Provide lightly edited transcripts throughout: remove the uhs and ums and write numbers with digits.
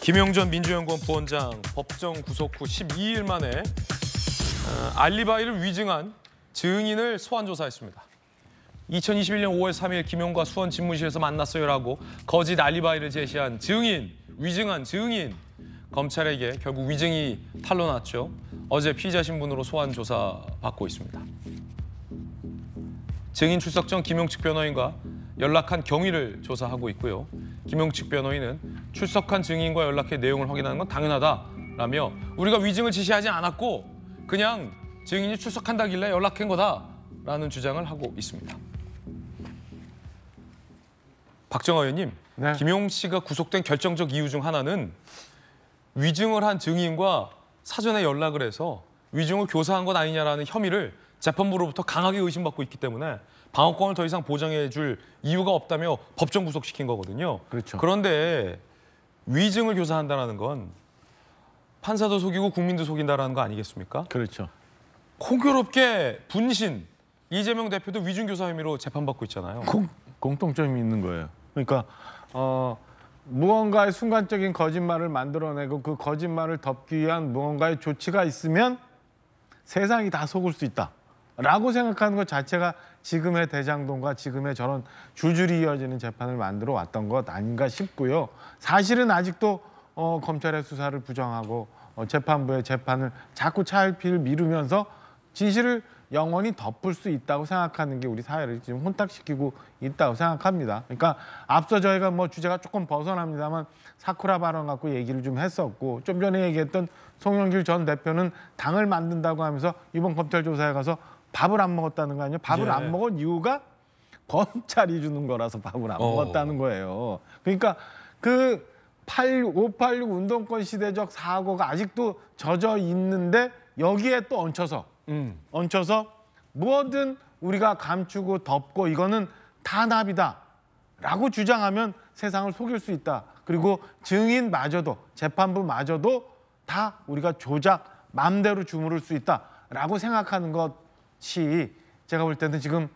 김용전 민주연구원 부원장 법정 구속 후 12일 만에 알리바이를 위증한 증인을 소환 조사했습니다. 2021년 5월 3일 김용과 수원 집무실에서 만났어요라고 거짓 알리바이를 제시한 증인, 위증한 증인. 검찰에게 결국 위증이 탄로났죠. 어제 피의자 신분으로 소환 조사 받고 있습니다. 증인 출석 전 김용 측 변호인과 연락한 경위를 조사하고 있고요. 김용 측 변호인은 출석한 증인과 연락해 내용을 확인하는 건 당연하다라며 우리가 위증을 지시하지 않았고 그냥 증인이 출석한다길래 연락한 거다라는 주장을 하고 있습니다. 박정하 의원님, 네. 김용 씨가 구속된 결정적 이유 중 하나는 위증을 한 증인과 사전에 연락을 해서 위증을 교사한 것 아니냐라는 혐의를 재판부로부터 강하게 의심받고 있기 때문에 방어권을 더 이상 보장해 줄 이유가 없다며 법정 구속시킨 거거든요. 그렇죠. 그런데 위증을 교사한다는 건 판사도 속이고 국민도 속인다는 거 아니겠습니까? 그렇죠. 공교롭게 분신, 이재명 대표도 위증 교사 혐의로 재판받고 있잖아요. 공통점이 있는 거예요. 그러니까 무언가의 순간적인 거짓말을 만들어내고 그 거짓말을 덮기 위한 무언가의 조치가 있으면 세상이 다 속을 수 있다라고 생각하는 것 자체가 지금의 대장동과 지금의 저런 줄줄이 이어지는 재판을 만들어 왔던 것 아닌가 싶고요. 사실은 아직도 검찰의 수사를 부정하고 재판부의 재판을 자꾸 차일피일 미루면서 진실을 영원히 덮을 수 있다고 생각하는 게 우리 사회를 지금 혼탁시키고 있다고 생각합니다. 그러니까 앞서 저희가 주제가 조금 벗어납니다만 사쿠라 발언 갖고 얘기를 좀 했었고 좀 전에 얘기했던 송영길 전 대표는 당을 만든다고 하면서 이번 검찰 조사에 가서 밥을 안 먹었다는 거 아니에요? 밥을 안 먹은 이유가 검찰이 주는 거라서 밥을 안 먹었다는 거예요. 그러니까 그 586 운동권 시대적 사고가 아직도 젖어 있는데 여기에 또 얹혀서 뭐든 우리가 감추고 덮고 이거는 탄압이다라고 주장하면 세상을 속일 수 있다. 그리고 증인마저도 재판부마저도 다 우리가 조작, 맘대로 주무를 수 있다라고 생각하는 것이 제가 볼 때는 지금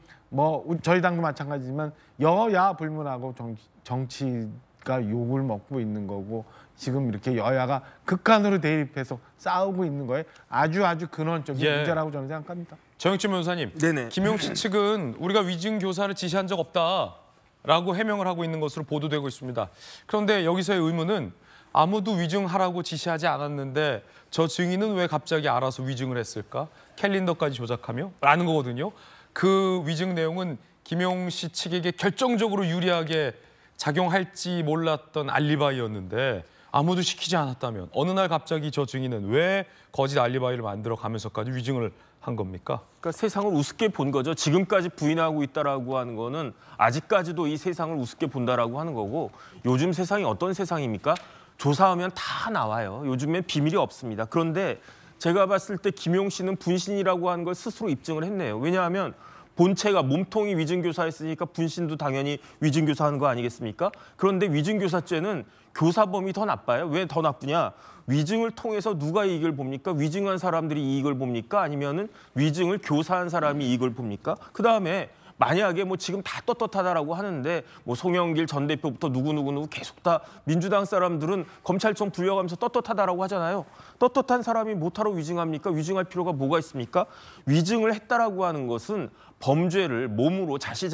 저희 당도 마찬가지지만 여야 불문하고 정치가 욕을 먹고 있는 거고 지금 이렇게 여야가 극한으로 대립해서 싸우고 있는 거에 아주 근원적인 문제라고 저는 생각합니다. 정혁진 변호사님, 네네. 김용 씨 측은 우리가 위증 교사를 지시한 적 없다라고 해명을 하고 있는 것으로 보도되고 있습니다. 그런데 여기서의 의문은 아무도 위증하라고 지시하지 않았는데 저 증인은 왜 갑자기 알아서 위증을 했을까? 캘린더까지 조작하며? 라는 거거든요. 그 위증 내용은 김용 씨 측에게 결정적으로 유리하게 작용할지 몰랐던 알리바이였는데 아무도 시키지 않았다면 어느 날 갑자기 저 증인은 왜 거짓 알리바이를 만들어 가면서까지 위증을 한 겁니까? 그러니까 세상을 우습게 본 거죠. 지금까지 부인하고 있다라고 하는 거는 아직까지도 이 세상을 우습게 본다라고 하는 거고 요즘 세상이 어떤 세상입니까? 조사하면 다 나와요. 요즘엔 비밀이 없습니다. 그런데 제가 봤을 때 김용 씨는 분신이라고 하는 걸 스스로 입증을 했네요. 왜냐하면 본체가 몸통이 위증교사했으니까 분신도 당연히 위증교사하는 거 아니겠습니까? 그런데 위증교사죄는 교사범이 더 나빠요. 왜 더 나쁘냐? 위증을 통해서 누가 이익을 봅니까? 위증한 사람들이 이익을 봅니까? 아니면은 위증을 교사한 사람이 이익을 봅니까? 그다음에 만약에 지금 다 떳떳하다라고 하는데 송영길 전 대표부터 누구 계속 다 민주당 사람들은 검찰청 불려가면서 떳떳하다라고 하잖아요. 떳떳한 사람이 뭐하러 위증합니까? 위증할 필요가 뭐가 있습니까? 위증을 했다라고 하는 것은 범죄를 몸으로 자기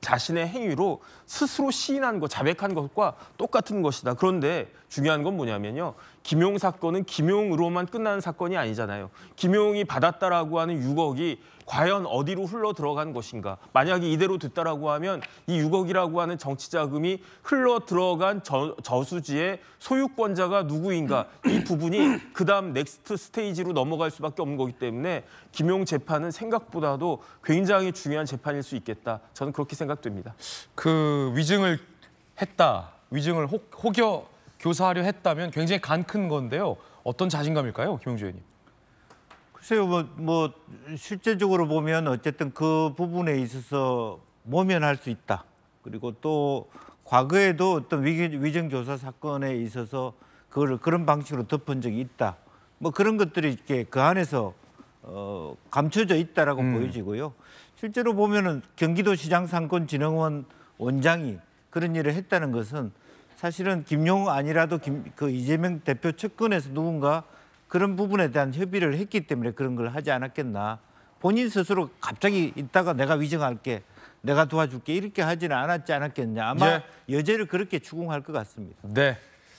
자신의 행위로 스스로 시인한 것, 자백한 것과 똑같은 것이다. 그런데 중요한 건 뭐냐면요. 김용 사건은 김용으로만 끝나는 사건이 아니잖아요. 김용이 받았다라고 하는 6억이 과연 어디로 흘러 들어간 것인가? 만약에 이대로 됐다라고 하면 이 6억이라고 하는 정치 자금이 흘러 들어간 저수지의 소유권자가 누구인가? 이 부분이 그다음 넥스트 스테이지로 넘어갈 수밖에 없는 거기 때문에 김용 재판은 생각보다도 굉장히 중요한 재판일 수 있겠다. 저는 그렇게 생각됩니다. 그 위증을 했다, 위증을 혹여 교사하려 했다면 굉장히 간 큰 건데요. 어떤 자신감일까요, 김용주 의원님? 글쎄요, 실제적으로 보면 어쨌든 그 부분에 있어서 모면할 수 있다. 그리고 또 과거에도 어떤 위증교사 사건에 있어서 그런 방식으로 덮은 적이 있다. 그런 것들이 이렇게 그 안에서 감춰져 있다라고 보여지고요. 실제로 보면은 경기도시장 상권진흥원 원장이 그런 일을 했다는 것은 사실은 김용호 아니라도 그 이재명 대표 측근에서 누군가 그런 부분에 대한 협의를 했기 때문에 그런 걸 하지 않았겠나. 본인 스스로 갑자기 있다가 내가 위증할게, 내가 도와줄게 이렇게 하지는 않았지 않았겠냐. 아마 예. 여죄를 그렇게 추궁할 것 같습니다. 네.